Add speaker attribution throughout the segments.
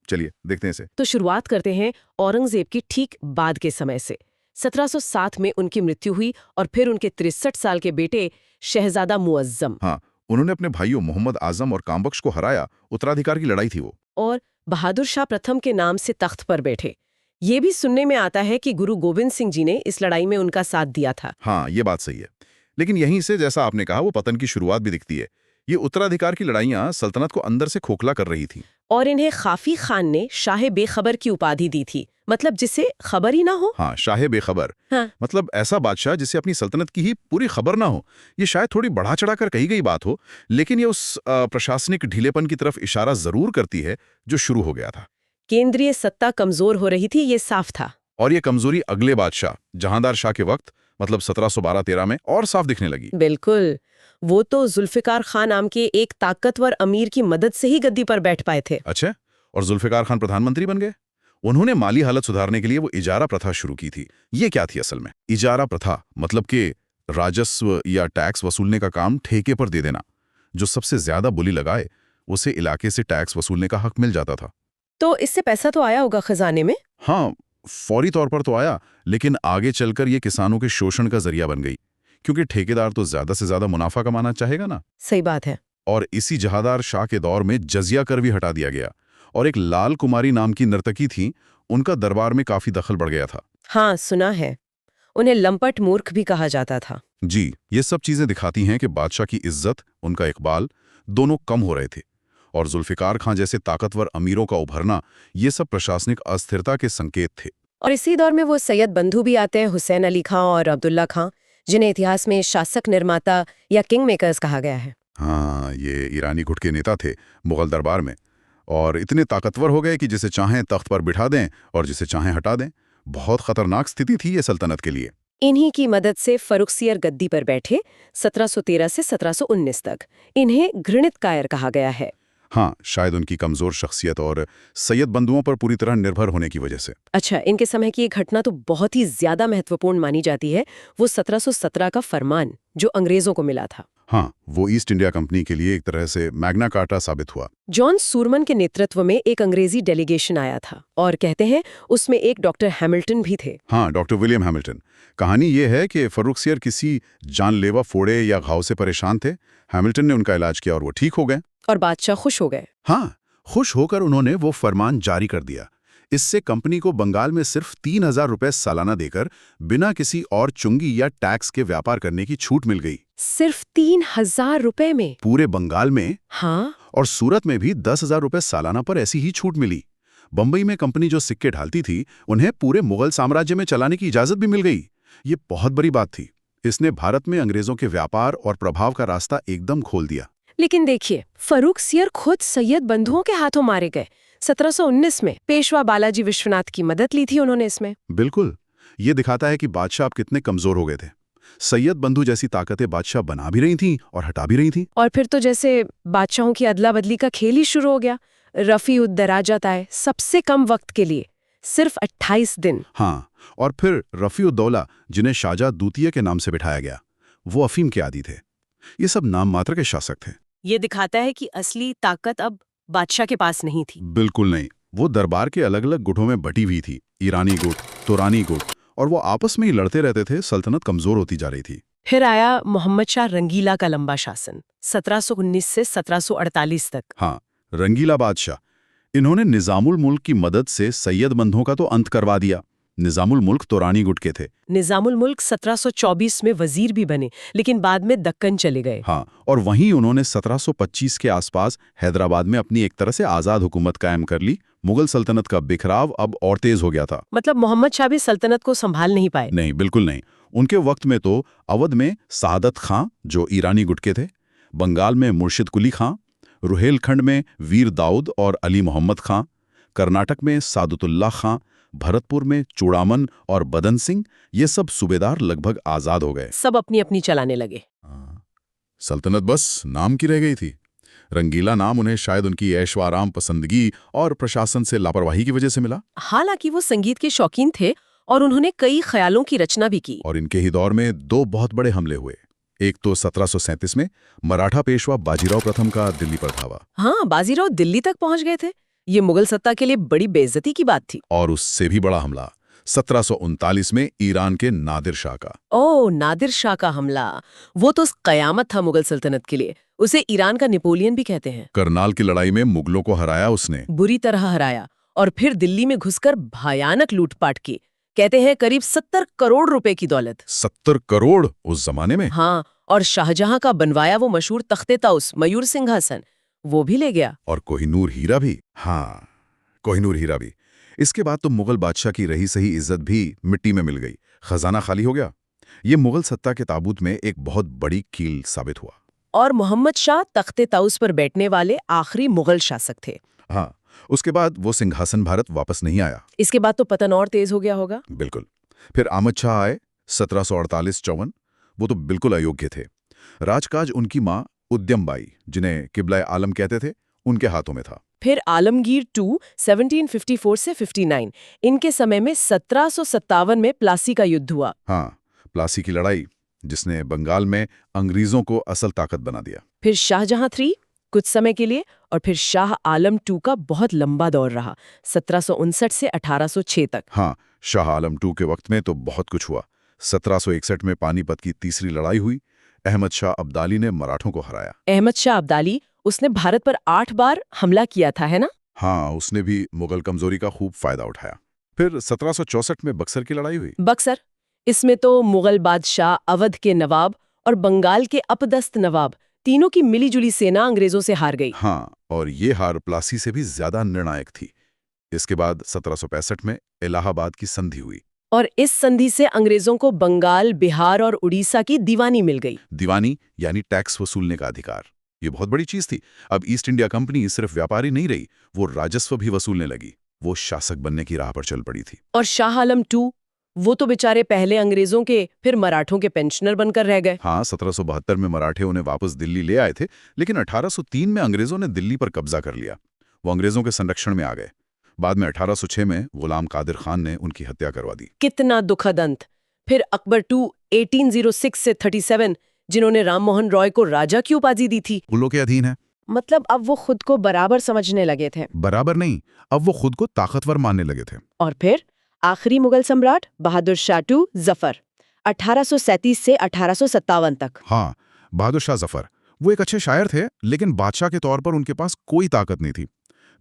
Speaker 1: चलिए देखते हैं इसे।
Speaker 2: तो शुरुआत करते हैं औरंगजेब की ठीक बाद के समय से। 1707 में उनकी मृत्यु हुई और फिर उनके 63 साल के बेटे शहजादा मुअज्जम
Speaker 1: हाँ, उन्होंने अपने भाइयों मोहम्मद आजम और कामबख्श को हराया। उत्तराधिकार की लड़ाई थी वो।
Speaker 2: और बहादुर शाह प्रथम के नाम से तख्त पर बैठे। ये भी सुनने में आता है कि गुरु गोविंद सिंह जी ने इस लड़ाई में उनका साथ दिया था।
Speaker 1: हाँ, ये बात सही है। लेकिन यहीं से, जैसा आपने कहा, वो पतन की शुरुआत भी दिखती है। ये उत्तराधिकार की लड़ाइयाँ सल्तनत को अंदर से खोखला कर रही थी।
Speaker 2: और इन्हें खाफी खान ने शाहे बेखबर की उपाधि दी थी, मतलब जिसे खबर ही ना हो।
Speaker 1: हाँ, शाहे बेखबर।
Speaker 2: हाँ।
Speaker 1: मतलब ऐसा बादशाह जिसे अपनी सल्तनत की ही पूरी खबर ना हो। ये शायद थोड़ी बढ़ा चढ़ा कर कही गई बात हो, लेकिन ये उस प्रशासनिक ढीलेपन की तरफ इशारा जरूर करती है जो शुरू हो गया था।
Speaker 2: केंद्रीय सत्ता कमजोर हो रही थी, ये साफ था।
Speaker 1: और ये कमजोरी अगले बादशाह जहांदार शाह के वक्त, मतलब 1712-13 में और साफ दिखने लगी।
Speaker 2: बिल्कुल। वो तो जुल्फिकार खान नाम के एक ताकतवर अमीर की मदद से ही गद्दी पर बैठ पाए थे।
Speaker 1: अच्छा, और जुल्फिकार खान प्रधानमंत्री बन गए। उन्होंने माली हालत सुधारने के लिए वो इजारा प्रथा शुरू की थी। ये क्या थी असल में? इजारा प्रथा मतलब कि राजस्व या टैक्स वसूलने का काम ठेके पर दे देना। जो सबसे ज्यादा बोली लगाए उसे इलाके से टैक्स वसूलने का हक मिल जाता था।
Speaker 2: तो इससे पैसा तो आया होगा खजाने में?
Speaker 1: हाँ, फौरी तौर पर तो आया, लेकिन आगे चलकर ये किसानों के शोषण का जरिया बन गई, क्योंकि ठेकेदार तो ज्यादा से ज्यादा मुनाफा कमाना चाहेगा ना।
Speaker 2: सही बात है।
Speaker 1: और इसी जहादार शाह के दौर में जजिया कर भी हटा दिया गया, और एक लाल कुमारी नाम की नर्तकी थी, उनका दरबार में काफी दखल बढ़ गया था।
Speaker 2: हाँ, सुना है। उन्हें लंपट मूर्ख भी कहा जाता था।
Speaker 1: जी, ये सब चीजें दिखाती हैं कि बादशाह की इज्जत, उनका इकबाल, दोनों कम हो रहे थे। और जुल्फिकार खां जैसे ताकतवर अमीरों का उभरना, ये सब प्रशासनिक अस्थिरता के संकेत थे।
Speaker 2: और इसी दौर में वो सैयद बंधु भी आते हैं, हुसैन अली खां और अब्दुल्ला खां, जिन्हें इतिहास में शासक निर्माता या किंग मेकर्स कहा गया है।
Speaker 1: हाँ, ये ईरानी गुट के नेता थे मुगल दरबार में, और इतने ताकतवर हो गए कि जिसे चाहें तख्त पर बिठा दें और जिसे चाहें हटा दें। बहुत खतरनाक स्थिति थी ये सल्तनत के लिए।
Speaker 2: इन्हीं की मदद से फर्रुखसियर गद्दी पर बैठे 1713 से 1719 तक। इन्हें घृणित कायर कहा गया है।
Speaker 1: हाँ, शायद उनकी कमजोर शख्सियत और सैयद बंधुओं पर पूरी तरह निर्भर होने की वजह से।
Speaker 2: अच्छा, इनके समय की एक घटना तो बहुत ही ज्यादा महत्वपूर्ण मानी जाती है, वो 1717 का फरमान जो अंग्रेजों को मिला था।
Speaker 1: हाँ, वो ईस्ट इंडिया कंपनी के लिए एक तरह से मैग्ना कार्टा साबित हुआ।
Speaker 2: जॉन सूरमन के नेतृत्व में एक अंग्रेजी डेलीगेशन आया था, और कहते हैं उसमें एक डॉक्टर हैमिल्टन भी थे।
Speaker 1: हाँ, डॉक्टर विलियम हैमिल्टन। कहानी ये है कि फर्रुखसियर किसी जानलेवा फोड़े या घाव से परेशान थे। हैमिल्टन ने उनका इलाज किया और वो ठीक हो गए।
Speaker 2: और बादशाह खुश हो गए।
Speaker 1: हाँ, खुश होकर उन्होंने वो फरमान जारी कर दिया। इससे कंपनी को बंगाल में सिर्फ 3,000 रुपए सालाना देकर बिना किसी और चुंगी या टैक्स के व्यापार करने की छूट मिल गई।
Speaker 2: सिर्फ 3,000 रुपए में?
Speaker 1: पूरे बंगाल में।
Speaker 2: हाँ।
Speaker 1: और सूरत में भी 10,000 रुपए सालाना पर ऐसी ही छूट मिली। बंबई में कंपनी जो सिक्के ढालती थी, उन्हें पूरे मुगल साम्राज्य में चलाने की इजाजत भी मिल गई। ये बहुत बड़ी बात थी। इसने भारत में अंग्रेजों के व्यापार और प्रभाव का रास्ता एकदम खोल दिया।
Speaker 2: लेकिन देखिए, फर्रुखसियर खुद सैयद बंधुओं के हाथों मारे गए। 1719 में पेशवा बालाजी विश्वनाथ की मदद ली थी उन्होंने इसमें।
Speaker 1: बिल्कुल, ये दिखाता है कि बादशाह अब कितने कमजोर हो गए थे। सैयद बंधु जैसी ताकतें बादशाह बना भी रही थीं और हटा भी रही थीं।
Speaker 2: और फिर तो जैसे बादशाहों की अदला बदली का खेल ही शुरू हो गया। रफी उद दराजत आए सबसे कम वक्त के लिए, सिर्फ 28 दिन।
Speaker 1: हाँ, और फिर रफी उद दौला, जिन्हें शाहजहां द्वितीय के नाम से बिठाया गया, वो अफीम के आदी थे। ये सब नाम मात्र के शासक थे।
Speaker 2: ये दिखाता है कि असली ताकत अब बादशाह के पास नहीं थी।
Speaker 1: बिल्कुल नहीं। वो दरबार के अलग अलग गुटों में बटी हुई थी, ईरानी गुट, तुरानी गुट, और वो आपस में ही लड़ते रहते थे। सल्तनत कमजोर होती जा रही थी।
Speaker 2: फिर आया मोहम्मद शाह रंगीला का लंबा शासन, 1719 से 1748 तक।
Speaker 1: हाँ, रंगीला बादशाह। इन्होंने निजामुल मुल्क की मदद से सैयद बंधुओं का तो अंत करवा दिया। निजामुल मुल्क तुरानी गुट के थे।
Speaker 2: निजामुल मुल्क 1724 में वजीर भी बने, लेकिन बाद में दक्कन चले गए।
Speaker 1: हाँ, और वहीं उन्होंने 1725 के आसपास हैदराबाद में अपनी एक तरह से आजाद हुकूमत कायम कर ली। मुगल सल्तनत का बिखराव अब और तेज हो गया था।
Speaker 2: मतलब मोहम्मद शाह भी सल्तनत को संभाल नहीं पाए?
Speaker 1: नहीं, बिल्कुल नहीं। उनके वक्त में तो अवध में सआदत खां, जो ईरानी गुट के थे, बंगाल में मुर्शिद कुली खां, रुहेलखंड में वीर दाऊद और अली मोहम्मद खां, कर्नाटक में सादतुल्लाह खां, भरतपुर में चूड़ामन और बदन सिंह, ये सब सूबेदार लगभग आजाद हो गए।
Speaker 2: सब अपनी अपनी चलाने लगे।
Speaker 1: सल्तनत बस नाम की रह गई थी। रंगीला नाम उन्हें शायद उनकी ऐश व आराम, पसंदगी और प्रशासन से लापरवाही की वजह से मिला।
Speaker 2: हालांकि वो संगीत के शौकीन थे और उन्होंने कई ख्यालों की रचना भी की।
Speaker 1: और इनके ही दौर में दो बहुत बड़े हमले हुए। एक तो 1737 में मराठा पेशवा बाजीराव प्रथम का दिल्ली पर धावा।
Speaker 2: हाँ, बाजीराव दिल्ली तक पहुंच गए थे। ये मुगल सत्ता के लिए बड़ी बेइज्जती की बात थी।
Speaker 1: और उससे भी बड़ा हमला 1739 में ईरान के नादिर शाह का।
Speaker 2: ओह, नादिर शाह का हमला, वो तो कयामत था मुगल सल्तनत के लिए। उसे ईरान का नेपोलियन भी कहते हैं।
Speaker 1: करनाल की लड़ाई में मुगलों को हराया उसने।
Speaker 2: बुरी तरह हराया और फिर दिल्ली में घुसकर भयानक लूटपाट की। कहते हैं करीब 70 करोड़ रुपए की दौलत।
Speaker 1: 70 करोड़ उस जमाने में?
Speaker 2: हाँ, और शाहजहां का बनवाया वो मशहूर तख्ते ताउस, मयूर सिंहासन, वो भी ले गया।
Speaker 1: और कोहिनूर हीरा भी। हाँ, कोहिनूर हीरा भी। इसके बाद तो मुगल बादशाह की रही सही इज्जत भी मिट्टी में मिल गई, खजाना खाली हो गया। ये मुगल सत्ता के ताबूत में एक बहुत बड़ी कील साबित हुआ।
Speaker 2: और मोहम्मद शाह तख्ते ताउस पर बैठने वाले आखिरी मुगल शासक थे।
Speaker 1: हाँ, उसके बाद वो सिंहासन भारत वापस नहीं आया।
Speaker 2: इसके बाद तो पतन और तेज हो गया होगा।
Speaker 1: बिल्कुल। फिर अहमद शाह आए 1748-54। वो तो बिल्कुल अयोग्य थे। राजकाज उनकी माँ उद्यम बाई, जिन्हें किबला आलम कहते थे, उनके हाथों में था।
Speaker 2: फिर आलमगीर टू 1754 से 59, इनके समय में 1757 में प्लासी का युद्ध हुआ।
Speaker 1: हाँ, प्लासी की लड़ाई, जिसने बंगाल में अंग्रेजों को असल ताकत बना दिया।
Speaker 2: फिर शाहजहां 3 कुछ समय के लिए, और फिर शाह आलम 2 का बहुत लंबा दौर रहा, 1759 से 1806 तक।
Speaker 1: हाँ, शाह आलम II के वक्त में तो बहुत कुछ हुआ। 1761 में पानीपत की तीसरी लड़ाई हुई। अहमद शाह अब्दाली ने मराठों को हराया।
Speaker 2: अहमद शाह अब्दाली, उसने भारत पर 8 बार हमला किया था, है ना?
Speaker 1: हाँ, उसने भी मुगल कमजोरी का खूब फायदा उठाया। फिर 1764 में बक्सर की लड़ाई हुई।
Speaker 2: बक्सर, इसमें तो मुगल बादशाह, अवध के नवाब और बंगाल के अपदस्थ नवाब, तीनों की मिलीजुली सेना अंग्रेजों से हार गई।
Speaker 1: हाँ, और ये हार प्लासी से भी ज्यादा निर्णायक थी। इसके बाद 1765 में इलाहाबाद की संधि हुई।
Speaker 2: और इस संधि से अंग्रेजों को बंगाल, बिहार और उड़ीसा की दीवानी मिल गई।
Speaker 1: दीवानी यानी टैक्स वसूलने का अधिकार। ये बहुत बड़ी चीज थी। अब ईस्ट इंडिया कंपनी सिर्फ व्यापारी नहीं रही, वो राजस्व भी वसूलने लगी। वो शासक बनने की राह पर चल पड़ी थी।
Speaker 2: और शाह आलम 2, वो तो बेचारे पहले अंग्रेजों के फिर मराठों के पेंशनर बनकर रह गए।
Speaker 1: हाँ, 1772 में मराठे उन्हें वापस दिल्ली ले आए थे, लेकिन 1803 में अंग्रेजों ने दिल्ली पर कब्जा कर लिया। वो अंग्रेजों के संरक्षण में आ गए। बाद में 1806 में गुलाम कादिर खान ने उनकी हत्या करवा दी।
Speaker 2: कितना दुखद अंत। फिर अकबर 2 1806 से 37, जिन्होंने राम मोहन रॉय को राजा की उपाधि दी थी।
Speaker 1: मुगलों के अधीन है।
Speaker 2: मतलब अब वो खुद को बराबर समझने लगे थे।
Speaker 1: बराबर नहीं, अब वो खुद को ताकतवर मानने लगे थे।
Speaker 2: और फिर आखिरी मुगल सम्राट बहादुर शाह 2 जफर, 1837 से 1857 तक।
Speaker 1: हाँ, बहादुर शाह जफर, वो एक अच्छे शायर थे, लेकिन बादशाह के तौर पर उनके पास कोई ताकत नहीं थी।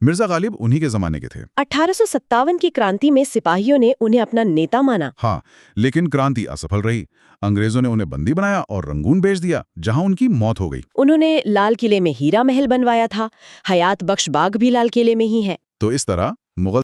Speaker 1: मिर्जा गालिब उन्हीं के जमाने के थे।
Speaker 2: 1857 की क्रांति में सिपाहियों ने उन्हें अपना नेता माना।
Speaker 1: हाँ, लेकिन क्रांति असफल रही। अंग्रेजों ने उन्हें बंदी बनाया और रंगून भेज दिया, जहां उनकी मौत हो गई।
Speaker 2: उन्होंने लाल किले में हीरा महल बनवाया था। हयात बख्श बाग भी लाल किले में ही है।
Speaker 1: तो इस तरह मुगल